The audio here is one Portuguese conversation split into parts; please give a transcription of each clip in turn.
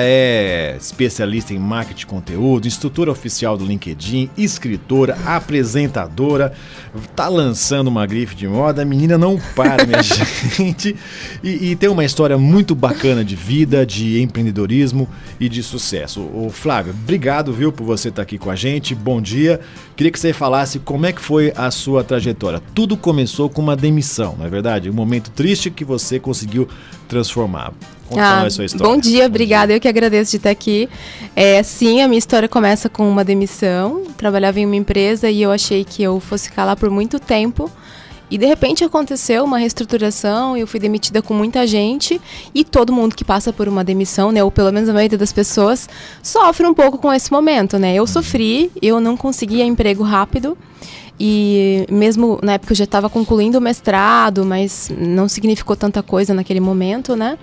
é especialista em marketing de conteúdo, instrutora oficial do LinkedIn, escritora, apresentadora, tá lançando uma grife de moda, a menina não para, minha gente, e tem uma história muito bacana de vida, de empreendedorismo e de sucesso. Ô Flávia, obrigado, viu, por você estar aqui com a gente, bom dia. Queria que você falasse como é que foi a sua trajetória. Tudo começou com uma demissão, não é verdade? Um momento triste que você conseguiu transformar. Conta pra nós a sua história. Bom dia, obrigada. Eu que agradeço de estar aqui. Sim, a minha história começa com uma demissão. Trabalhava em uma empresa e eu achei que eu fosse ficar lá por muito tempo. E de repente aconteceu uma reestruturação, eu fui demitida com muita gente e todo mundo que passa por uma demissão, né, ou pelo menos a maioria das pessoas, sofre um pouco com esse momento, né? Eu sofri, eu não conseguia emprego rápido e mesmo na época eu já estava concluindo o mestrado, mas não significou tanta coisa naquele momento, né?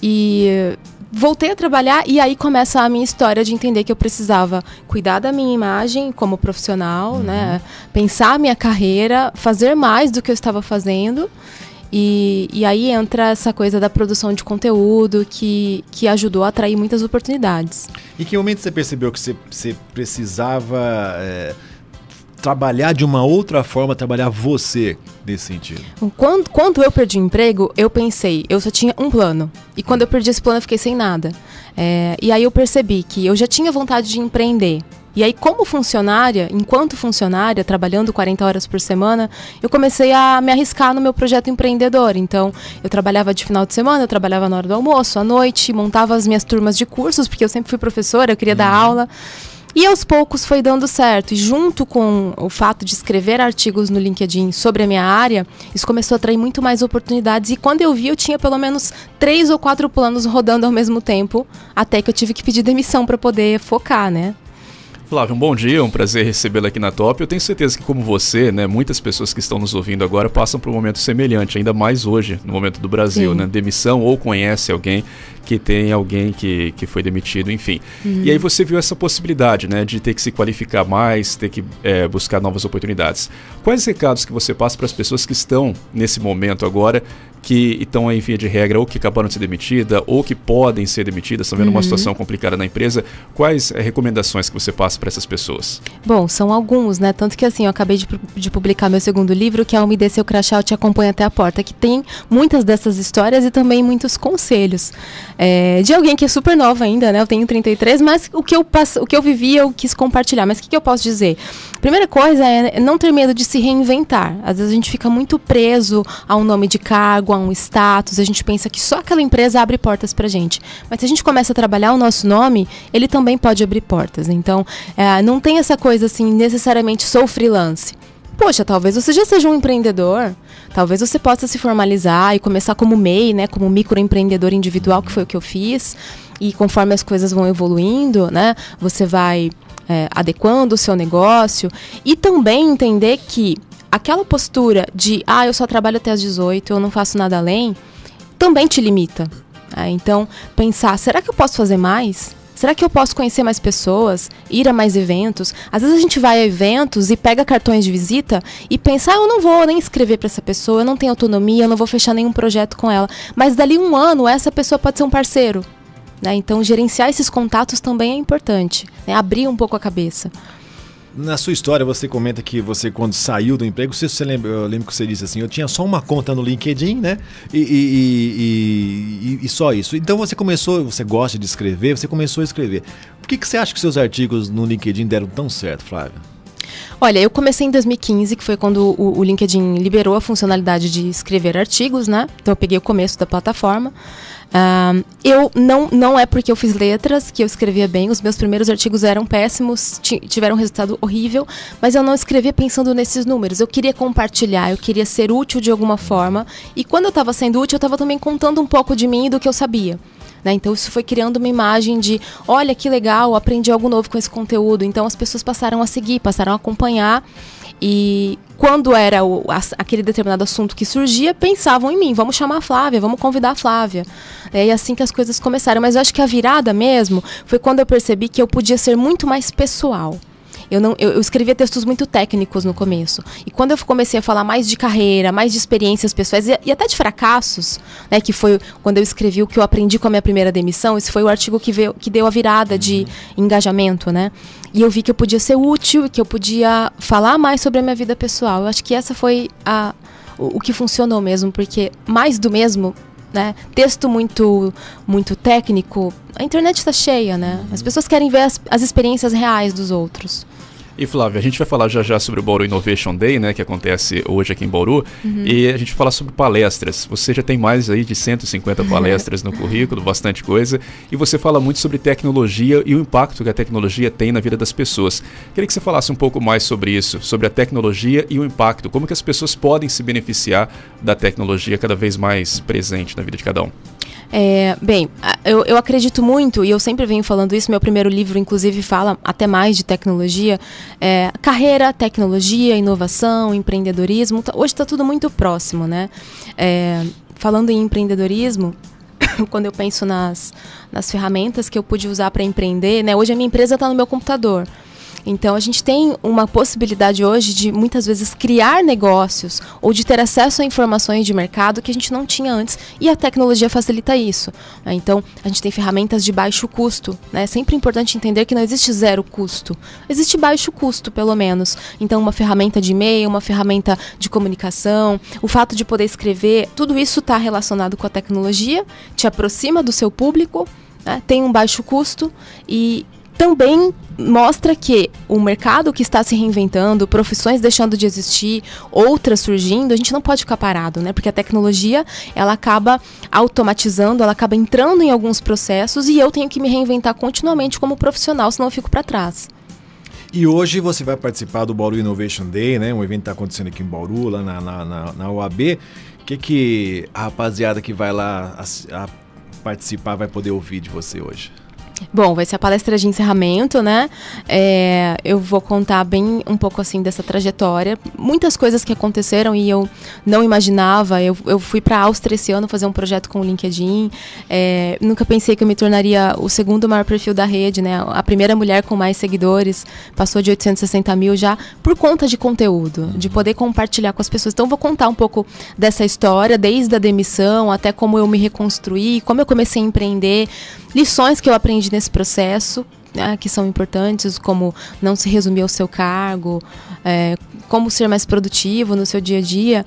E voltei a trabalhar e aí começa a minha história de entender que eu precisava cuidar da minha imagem como profissional, né? Pensar a minha carreira, fazer mais do que eu estava fazendo. E aí entra essa coisa da produção de conteúdo que ajudou a atrair muitas oportunidades. Em que momento você percebeu que você precisava trabalhar de uma outra forma, trabalhar você nesse sentido? Quando eu perdi o emprego, eu pensei, eu só tinha um plano. E quando eu perdi esse plano, eu fiquei sem nada. E aí eu percebi que eu já tinha vontade de empreender. E aí, como funcionária, enquanto funcionária, trabalhando 40 horas por semana, eu comecei a me arriscar no meu projeto empreendedor. Então, eu trabalhava de final de semana, eu trabalhava na hora do almoço, à noite, montava as minhas turmas de cursos, porque eu sempre fui professora, eu queria dar aula. E aos poucos foi dando certo. E junto com o fato de escrever artigos no LinkedIn sobre a minha área, isso começou a atrair muito mais oportunidades. E quando eu vi, eu tinha pelo menos 3 ou 4 planos rodando ao mesmo tempo, até que eu tive que pedir demissão para poder focar, né? Flávia, um bom dia, um prazer recebê-la aqui na Top. Eu tenho certeza que, como você, né, muitas pessoas que estão nos ouvindo agora passam por um momento semelhante, ainda mais hoje, no momento do Brasil, né? Demissão ou conhece alguém que tem alguém que foi demitido, enfim. E aí você viu essa possibilidade, né, de ter que se qualificar mais, ter que buscar novas oportunidades. Quais recados que você passa para as pessoas que estão nesse momento agora, que estão em via de regra ou que acabaram de ser demitidas ou que podem ser demitidas, estão vendo uma situação complicada na empresa? Quais recomendações que você passa para essas pessoas? Bom, são alguns, né? Tanto que assim, eu acabei de publicar meu segundo livro, que é O Me Dê Seu Crachá, Eu Te Acompanho Até a Porta, que tem muitas dessas histórias e também muitos conselhos. De alguém que é super nova ainda, né? Eu tenho 33, mas o que eu vivi, eu quis compartilhar. Mas o que eu posso dizer? Primeira coisa é não ter medo de se reinventar. Às vezes a gente fica muito preso a um nome de cargo, a um status. A gente pensa que só aquela empresa abre portas pra gente. Mas se a gente começa a trabalhar o nosso nome, ele também pode abrir portas. Então, não tem essa coisa assim, necessariamente sou freelance. Poxa, talvez você já seja um empreendedor, talvez você possa se formalizar e começar como MEI, né, como microempreendedor individual, que foi o que eu fiz, e conforme as coisas vão evoluindo, né, você vai adequando o seu negócio e também entender que aquela postura de, eu só trabalho até as 18, eu não faço nada além, também te limita. Então, pensar, será que eu posso fazer mais? Será que eu posso conhecer mais pessoas, ir a mais eventos? Às vezes a gente vai a eventos e pega cartões de visita e pensa, eu não vou nem escrever para essa pessoa, eu não tenho autonomia, eu não vou fechar nenhum projeto com ela. Mas dali um ano, essa pessoa pode ser um parceiro. Né? Então, gerenciar esses contatos também é importante, né? Abrir um pouco a cabeça. Na sua história, você comenta que você, quando saiu do emprego, eu lembro que você disse assim, eu tinha só uma conta no LinkedIn, né? E só isso. Então você gosta de escrever, você começou a escrever. Por que você acha que seus artigos no LinkedIn deram tão certo, Flávia? Olha, eu comecei em 2015, que foi quando o LinkedIn liberou a funcionalidade de escrever artigos, né? Então eu peguei o começo da plataforma. Não é porque eu fiz letras que eu escrevia bem. Os meus primeiros artigos eram péssimos, tiveram um resultado horrível, mas eu não escrevia pensando nesses números. Eu queria compartilhar, eu queria ser útil de alguma forma. E quando eu estava sendo útil, eu estava também contando um pouco de mim e do que eu sabia. Né? Então isso foi criando uma imagem de, olha que legal, aprendi algo novo com esse conteúdo. Então as pessoas passaram a seguir, passaram a acompanhar. E quando era aquele determinado assunto que surgia, pensavam em mim, vamos chamar a Flávia, vamos convidar a Flávia. E assim que as coisas começaram. Mas eu acho que a virada mesmo foi quando eu percebi que eu podia ser muito mais pessoal. Eu escrevia textos muito técnicos no começo. E quando eu comecei a falar mais de carreira, mais de experiências pessoais e até de fracassos, né, que foi quando eu escrevi o que eu aprendi com a minha primeira demissão, esse foi o artigo que deu a virada de engajamento, né? E eu vi que eu podia ser útil e que eu podia falar mais sobre a minha vida pessoal. Eu acho que essa foi o que funcionou mesmo, porque mais do mesmo, né? Texto muito técnico, a internet está cheia, né? As pessoas querem ver as experiências reais dos outros. E Flávia, a gente vai falar já sobre o Bauru Innovation Day, né, que acontece hoje aqui em Bauru, e a gente vai falar sobre palestras. Você já tem mais aí de 150 palestras no currículo, bastante coisa, e você fala muito sobre tecnologia e o impacto que a tecnologia tem na vida das pessoas. Queria que você falasse um pouco mais sobre isso, sobre a tecnologia e o impacto, como que as pessoas podem se beneficiar da tecnologia cada vez mais presente na vida de cada um. Bem, eu acredito muito, e eu sempre venho falando isso, meu primeiro livro inclusive fala até mais de tecnologia, carreira, tecnologia, inovação, empreendedorismo, hoje está tudo muito próximo, né? Falando em empreendedorismo, quando eu penso nas ferramentas que eu pude usar para empreender, né? Hoje a minha empresa está no meu computador. Então, a gente tem uma possibilidade hoje de, muitas vezes, criar negócios ou de ter acesso a informações de mercado que a gente não tinha antes. E a tecnologia facilita isso, né? Então, a gente tem ferramentas de baixo custo, né? É sempre importante entender que não existe zero custo. Existe baixo custo, pelo menos. Então, uma ferramenta de e-mail, uma ferramenta de comunicação, o fato de poder escrever, tudo isso está relacionado com a tecnologia, te aproxima do seu público, né? Tem um baixo custo e também mostra que o mercado que está se reinventando, profissões deixando de existir, outras surgindo, a gente não pode ficar parado, né? Porque a tecnologia, ela acaba automatizando, ela acaba entrando em alguns processos e eu tenho que me reinventar continuamente como profissional, senão eu fico para trás. E hoje você vai participar do Bauru Innovation Day, né? Um evento que está acontecendo aqui em Bauru, lá na UAB. O que a rapaziada que vai lá participar vai poder ouvir de você hoje? Bom, vai ser a palestra de encerramento, né? Eu vou contar bem um pouco assim dessa trajetória. Muitas coisas que aconteceram e eu não imaginava. Eu fui para a Áustria esse ano fazer um projeto com o LinkedIn. Nunca pensei que eu me tornaria o segundo maior perfil da rede, né? A primeira mulher com mais seguidores, passou de 860 mil já, por conta de conteúdo, de poder compartilhar com as pessoas. Então, vou contar um pouco dessa história, desde a demissão até como eu me reconstruí, como eu comecei a empreender, lições que eu aprendi nesse processo, né, que são importantes, como não se resumir ao seu cargo, como ser mais produtivo no seu dia a dia,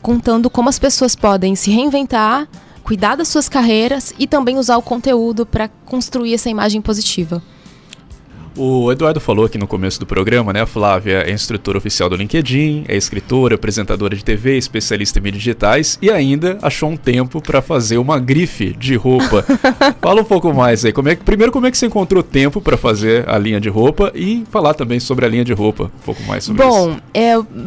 contando como as pessoas podem se reinventar, cuidar das suas carreiras e também usar o conteúdo para construir essa imagem positiva. O Eduardo falou aqui no começo do programa, né? A Flávia é instrutora oficial do LinkedIn, é escritora, apresentadora de TV, especialista em mídias digitais e ainda achou um tempo para fazer uma grife de roupa. Fala um pouco mais aí. Primeiro, como é que você encontrou tempo para fazer a linha de roupa e falar também sobre a linha de roupa, um pouco mais sobre isso. Bom,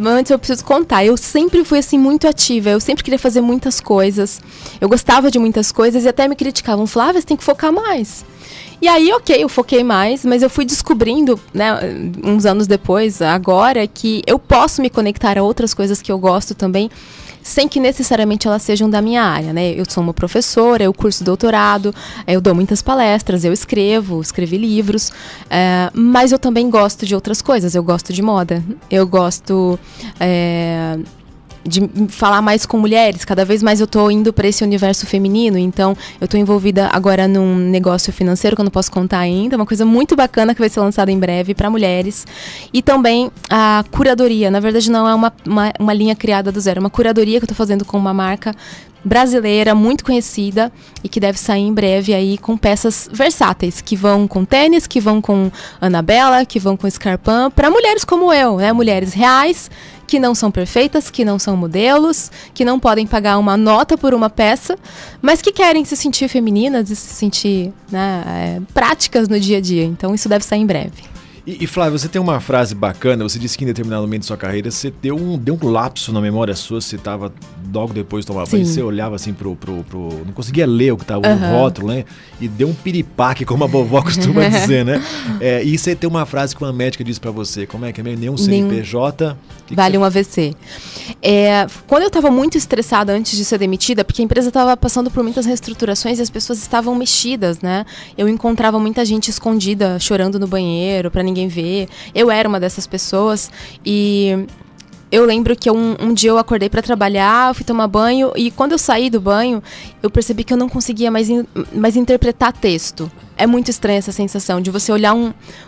antes eu preciso contar. Eu sempre fui assim muito ativa. Eu sempre queria fazer muitas coisas. Eu gostava de muitas coisas e até me criticavam. Flávia, você tem que focar mais. E aí, eu foquei mais, mas eu fui descobrindo, né, uns anos depois, agora, que eu posso me conectar a outras coisas que eu gosto também, sem que necessariamente elas sejam da minha área, né? Eu sou uma professora, eu curso doutorado, eu dou muitas palestras, eu escrevi livros, mas eu também gosto de outras coisas. Eu gosto de moda, eu gosto de falar mais com mulheres. Cada vez mais eu estou indo para esse universo feminino, então eu estou envolvida agora num negócio financeiro que eu não posso contar ainda, uma coisa muito bacana que vai ser lançada em breve para mulheres. E também a curadoria, na verdade não é uma linha criada do zero, é uma curadoria que eu estou fazendo com uma marca brasileira, muito conhecida e que deve sair em breve aí com peças versáteis, que vão com tênis, que vão com Anabela, que vão com Scarpin, para mulheres como eu, né? Mulheres reais, que não são perfeitas, que não são modelos, que não podem pagar uma nota por uma peça, mas que querem se sentir femininas e se sentir, né, práticas no dia a dia. Então isso deve sair em breve. E Flávia, você tem uma frase bacana, você disse que em determinado momento da sua carreira você deu um lapso na memória sua, você estava logo depois de tomar banho, você olhava assim não conseguia ler o que estava no rótulo, né? E deu um piripaque, como a vovó costuma dizer, né? E você tem uma frase que uma médica disse pra você, como é que é mesmo? Nenhum CNPJ... Vale um AVC. Quando eu estava muito estressada antes de ser demitida, porque a empresa estava passando por muitas reestruturações e as pessoas estavam mexidas, né? Eu encontrava muita gente escondida, chorando no banheiro, para ninguém ver. Eu era uma dessas pessoas e eu lembro que um dia eu acordei para trabalhar, eu fui tomar banho e quando eu saí do banho, eu percebi que eu não conseguia mais interpretar texto. É muito estranha essa sensação de você olhar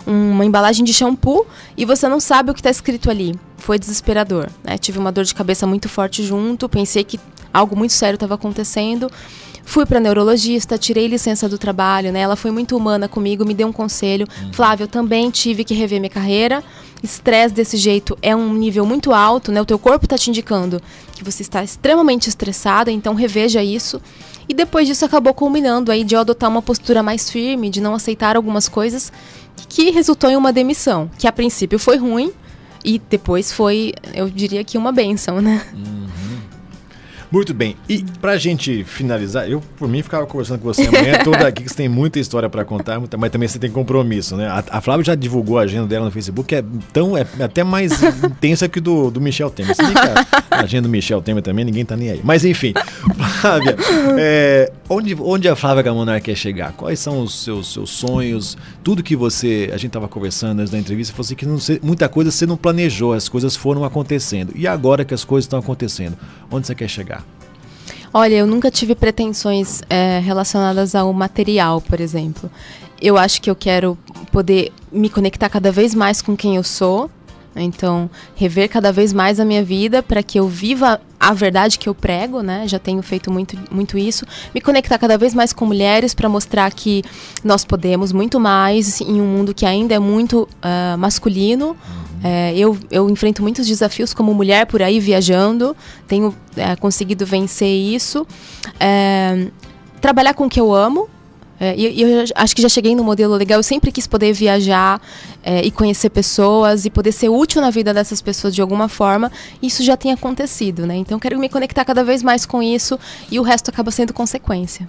uma embalagem de shampoo e você não sabe o que está escrito ali. Foi desesperador, né? Tive uma dor de cabeça muito forte junto, pensei que algo muito sério estava acontecendo. Fui para neurologista, tirei licença do trabalho, né? Ela foi muito humana comigo, me deu um conselho. Flávia, eu também tive que rever minha carreira. Estresse desse jeito é um nível muito alto, né? O teu corpo está te indicando que você está extremamente estressada, então reveja isso. E depois disso acabou culminando aí de eu adotar uma postura mais firme, de não aceitar algumas coisas, que resultou em uma demissão, que a princípio foi ruim e depois foi, eu diria que uma bênção, né? Muito bem. E pra gente finalizar, eu por mim ficava conversando com você amanhã toda aqui, que você tem muita história para contar, mas também você tem compromisso, né? A Flávia já divulgou a agenda dela no Facebook, que é até mais intensa que do Michel Temer. Se bem que a agenda do Michel Temer também, ninguém tá nem aí. Mas enfim, Flávia, onde a Flávia Gamonar quer chegar? Quais são os seus sonhos? Tudo que a gente tava conversando antes da entrevista, falou assim que muita coisa você não planejou, as coisas foram acontecendo. E agora que as coisas estão acontecendo, onde você quer chegar? Olha, eu nunca tive pretensões relacionadas ao material, por exemplo. Eu acho que eu quero poder me conectar cada vez mais com quem eu sou. Então, rever cada vez mais a minha vida para que eu viva a verdade que eu prego, né? Já tenho feito muito isso. Me conectar cada vez mais com mulheres para mostrar que nós podemos muito mais em um mundo que ainda é muito masculino. Eu enfrento muitos desafios como mulher por aí viajando. Tenho conseguido vencer isso. Trabalhar com o que eu amo. E eu acho que já cheguei no modelo legal. Eu sempre quis poder viajar e conhecer pessoas e poder ser útil na vida dessas pessoas de alguma forma. Isso já tem acontecido, né? Então, eu quero me conectar cada vez mais com isso e o resto acaba sendo consequência.